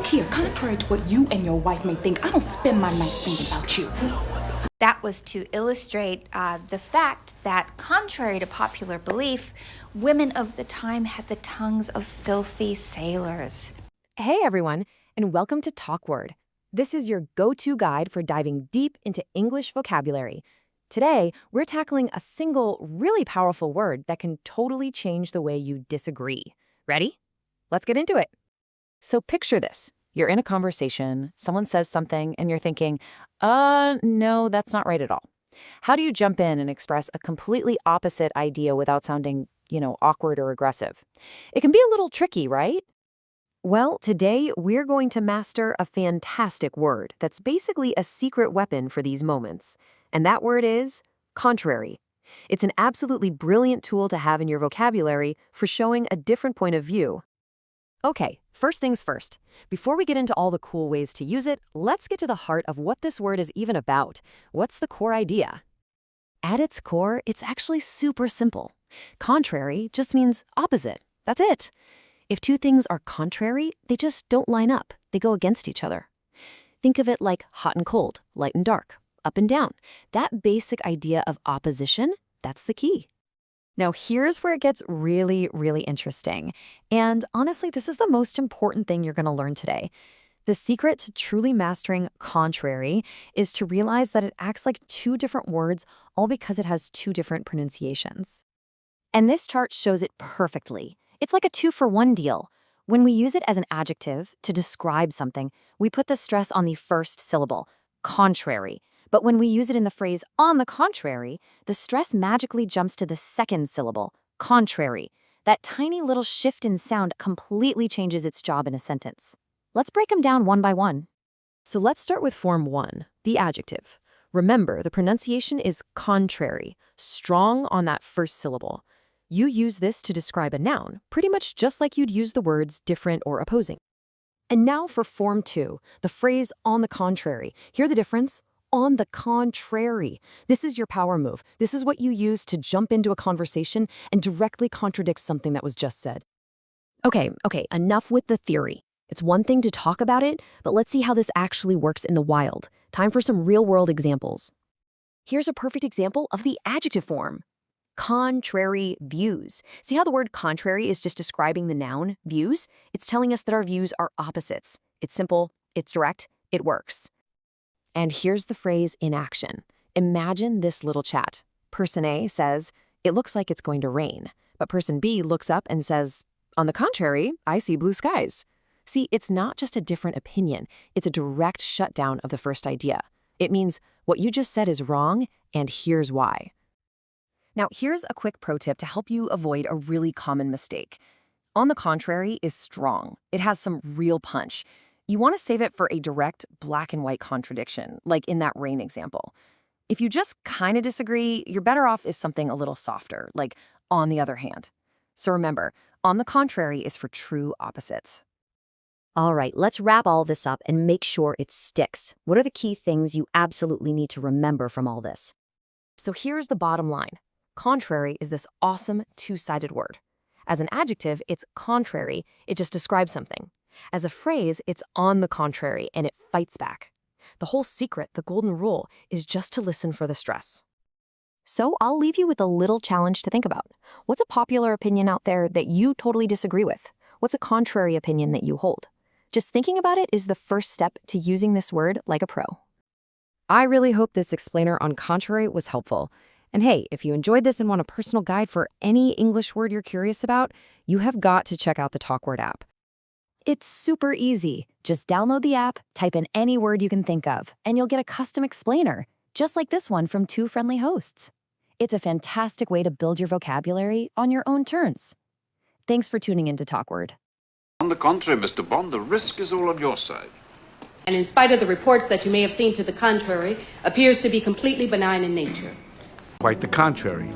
Look here, contrary to what you and your wife may think, I don't spend my nights thinking about you. That was to illustrate the fact that, contrary to popular belief, women of the time had the tongues of filthy sailors. Hey everyone, and welcome to TalkWord. This is your go-to guide for diving deep into English vocabulary. Today, we're tackling a single, really powerful word that can totally change the way you disagree. Ready? Let's get into it. So picture this. You're in a conversation, someone says something, and you're thinking, no, that's not right at all. How do you jump in and express a completely opposite idea without sounding, awkward or aggressive? It can be a little tricky, right? Well, today we're going to master a fantastic word that's basically a secret weapon for these moments. And that word is contrary. It's an absolutely brilliant tool to have in your vocabulary for showing a different point of view. Okay, first things first. Before we get into all the cool ways to use it, let's get to the heart of what this word is even about. What's the core idea? At its core, it's actually super simple. Contrary just means opposite. That's it. If two things are contrary, they just don't line up. They go against each other. Think of it like hot and cold, light and dark, up and down. That basic idea of opposition, that's the key. Now, here's where it gets really, really interesting. And honestly, this is the most important thing you're going to learn today. The secret to truly mastering contrary is to realize that it acts like two different words, all because it has two different pronunciations. And this chart shows it perfectly. It's like a 2-for-1 deal. When we use it as an adjective to describe something, we put the stress on the first syllable, contrary. But when we use it in the phrase on the contrary, the stress magically jumps to the second syllable, contrary. That tiny little shift in sound completely changes its job in a sentence. Let's break them down one by one. So let's start with form 1, the adjective. Remember, the pronunciation is contrary, strong on that first syllable. You use this to describe a noun, pretty much just like you'd use the words different or opposing. And now for form 2, the phrase on the contrary. Hear the difference? On the contrary. This is your power move. This is what you use to jump into a conversation and directly contradict something that was just said. Okay, enough with the theory. It's one thing to talk about it, but let's see how this actually works in the wild. Time for some real-world examples. Here's a perfect example of the adjective form. Contrary views. See how the word contrary is just describing the noun, views? It's telling us that our views are opposites. It's simple, it's direct, it works. And here's the phrase in action. Imagine this little chat. Person A says, "It looks like it's going to rain." But person B looks up and says, "On the contrary, I see blue skies." See, it's not just a different opinion. It's a direct shutdown of the first idea. It means what you just said is wrong, and here's why. Now, here's a quick pro tip to help you avoid a really common mistake. On the contrary is strong. It has some real punch. You want to save it for a direct black and white contradiction, like in that rain example. If you just kind of disagree, you're better off is something a little softer, like on the other hand. So remember, on the contrary is for true opposites. All right, let's wrap all this up and make sure it sticks. What are the key things you absolutely need to remember from all this? So here's the bottom line. Contrary is this awesome two-sided word. As an adjective, it's contrary. It just describes something. As a phrase, it's on the contrary, and it fights back. The whole secret, the golden rule, is just to listen for the stress. So I'll leave you with a little challenge to think about. What's a popular opinion out there that you totally disagree with? What's a contrary opinion that you hold? Just thinking about it is the first step to using this word like a pro. I really hope this explainer on contrary was helpful. And hey, if you enjoyed this and want a personal guide for any English word you're curious about, you have got to check out the TalkWord app. It's super easy. Just download the app, type in any word you can think of, and you'll get a custom explainer, just like this one from 2 friendly hosts. It's a fantastic way to build your vocabulary on your own terms. Thanks for tuning in to TalkWord. On the contrary, Mr. Bond, the risk is all on your side. And in spite of the reports that you may have seen to the contrary, appears to be completely benign in nature. Quite the contrary.